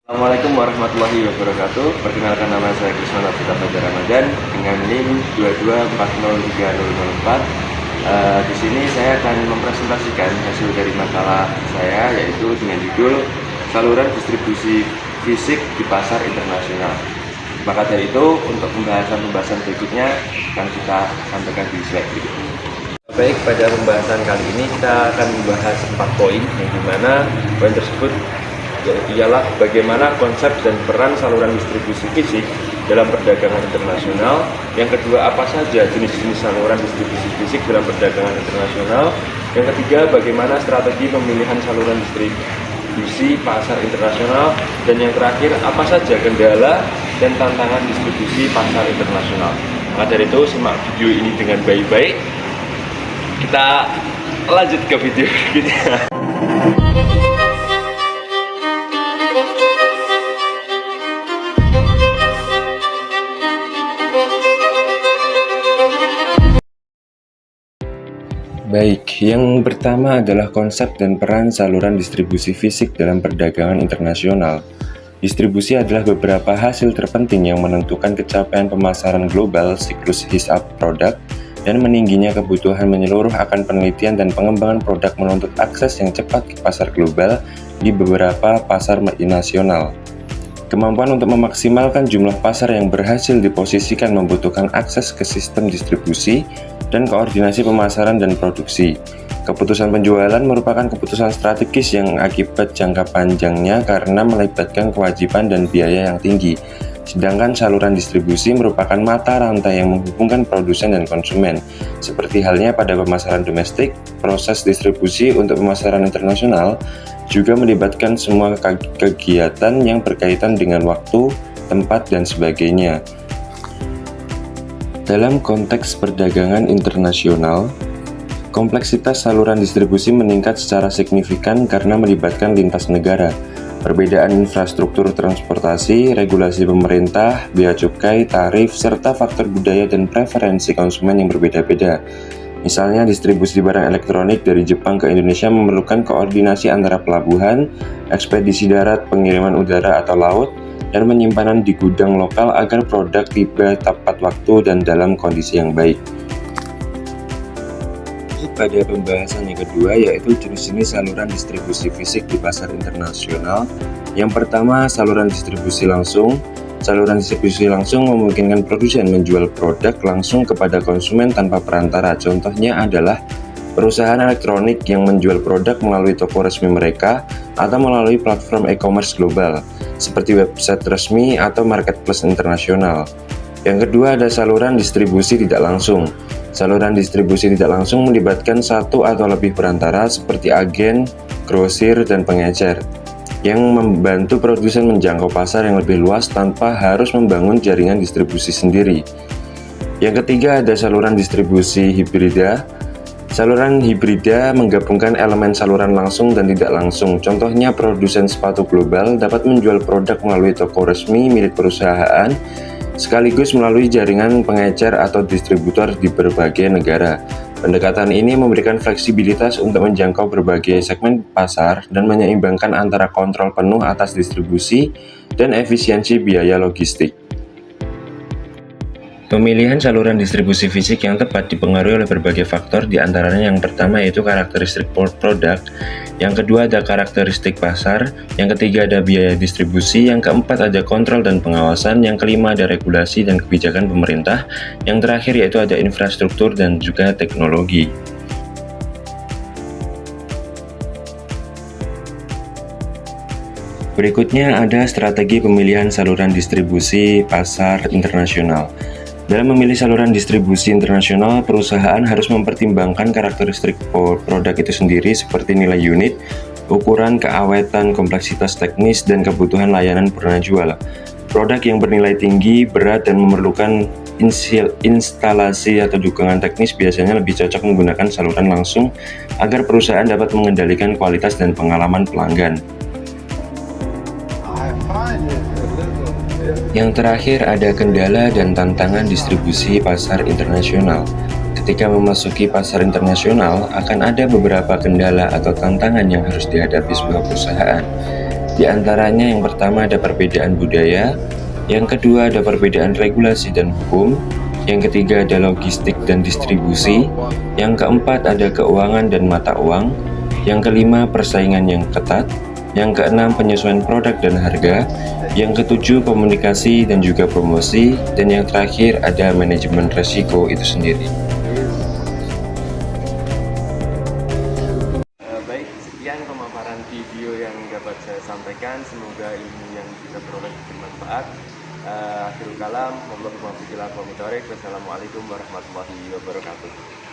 Assalamualaikum warahmatullahi wabarakatuh. Perkenalkan, nama saya Krismana Putra Fajar Ramadan dengan NIM 2240304. Di sini saya akan mempresentasikan hasil dari makalah saya, yaitu dengan judul Saluran Distribusi Fisik di Pasar Internasional. Maka dari itu, untuk pembahasan berikutnya akan kita sampaikan di slide berikut ini. Baik, pada pembahasan kali ini kita akan membahas 4 poin, yang dimana poin tersebut ialah bagaimana konsep dan peran saluran distribusi fisik dalam perdagangan internasional. Yang kedua, apa saja jenis-jenis saluran distribusi fisik dalam perdagangan internasional. Yang ketiga, bagaimana strategi pemilihan saluran distribusi pasar internasional. Dan yang terakhir, apa saja kendala dan tantangan distribusi pasar internasional. Maka dari itu, simak video ini dengan baik-baik. Kita lanjut ke video berikutnya. Baik, yang pertama adalah konsep dan peran saluran distribusi fisik dalam perdagangan internasional. Distribusi adalah beberapa hasil terpenting yang menentukan capaian pemasaran global, siklus hisap produk, dan meningginya kebutuhan menyeluruh akan penelitian dan pengembangan produk menuntut akses yang cepat ke pasar global di beberapa pasar nasional. Kemampuan untuk memaksimalkan jumlah pasar yang berhasil diposisikan membutuhkan akses ke sistem distribusi dan koordinasi pemasaran dan produksi. Keputusan penjualan merupakan keputusan strategis yang akibat jangka panjangnya karena melibatkan kewajiban dan biaya yang tinggi. Sedangkan saluran distribusi merupakan mata rantai yang menghubungkan produsen dan konsumen. Seperti halnya pada pemasaran domestik, proses distribusi untuk pemasaran internasional juga melibatkan semua kegiatan yang berkaitan dengan waktu, tempat, dan sebagainya. Dalam konteks perdagangan internasional, kompleksitas saluran distribusi meningkat secara signifikan karena melibatkan lintas negara, perbedaan infrastruktur transportasi, regulasi pemerintah, bea cukai, tarif, serta faktor budaya dan preferensi konsumen yang berbeda-beda. Misalnya, distribusi barang elektronik dari Jepang ke Indonesia memerlukan koordinasi antara pelabuhan, ekspedisi darat, pengiriman udara atau laut, dan penyimpanan di gudang lokal agar produk tiba tepat waktu dan dalam kondisi yang baik. Pada pembahasan yang kedua, yaitu jenis-jenis saluran distribusi fisik di pasar internasional. Yang pertama, saluran distribusi langsung. Saluran distribusi langsung memungkinkan produsen menjual produk langsung kepada konsumen tanpa perantara. Contohnya adalah perusahaan elektronik yang menjual produk melalui toko resmi mereka atau melalui platform e-commerce global, seperti website resmi atau marketplace internasional. Yang kedua, ada saluran distribusi tidak langsung. Saluran distribusi tidak langsung melibatkan satu atau lebih perantara seperti agen, grosir, dan pengecer yang membantu produsen menjangkau pasar yang lebih luas tanpa harus membangun jaringan distribusi sendiri. Yang ketiga, ada saluran distribusi hibrida. Saluran hibrida menggabungkan elemen saluran langsung dan tidak langsung. Contohnya, produsen sepatu global dapat menjual produk melalui toko resmi milik perusahaan sekaligus melalui jaringan pengecer atau distributor di berbagai negara. Pendekatan ini memberikan fleksibilitas untuk menjangkau berbagai segmen pasar dan menyeimbangkan antara kontrol penuh atas distribusi dan efisiensi biaya logistik. Pemilihan saluran distribusi fisik yang tepat dipengaruhi oleh berbagai faktor, di antaranya yang pertama yaitu karakteristik produk, yang kedua ada karakteristik pasar, yang ketiga ada biaya distribusi, yang keempat ada kontrol dan pengawasan, yang kelima ada regulasi dan kebijakan pemerintah, yang terakhir yaitu ada infrastruktur dan juga teknologi. Berikutnya ada strategi pemilihan saluran distribusi pasar internasional. Dalam memilih saluran distribusi internasional, perusahaan harus mempertimbangkan karakteristik produk itu sendiri seperti nilai unit, ukuran, keawetan, kompleksitas teknis, dan kebutuhan layanan purna jual. Produk yang bernilai tinggi, berat, dan memerlukan instalasi atau dukungan teknis biasanya lebih cocok menggunakan saluran langsung agar perusahaan dapat mengendalikan kualitas dan pengalaman pelanggan. Yang terakhir ada kendala dan tantangan distribusi pasar internasional. Ketika memasuki pasar internasional, akan ada beberapa kendala atau tantangan yang harus dihadapi sebuah perusahaan. Di antaranya yang pertama ada perbedaan budaya, yang kedua ada perbedaan regulasi dan hukum, yang ketiga ada logistik dan distribusi, yang keempat ada keuangan dan mata uang, yang kelima persaingan yang ketat, yang keenam penyesuaian produk dan harga, yang ketujuh komunikasi dan juga promosi, dan yang terakhir ada manajemen resiko itu sendiri. Baik, sekian pemaparan video yang dapat saya sampaikan. Semoga ilmu yang kita peroleh bermanfaat. Akhirul kalam, wassalamualaikum warahmatullahi wabarakatuh.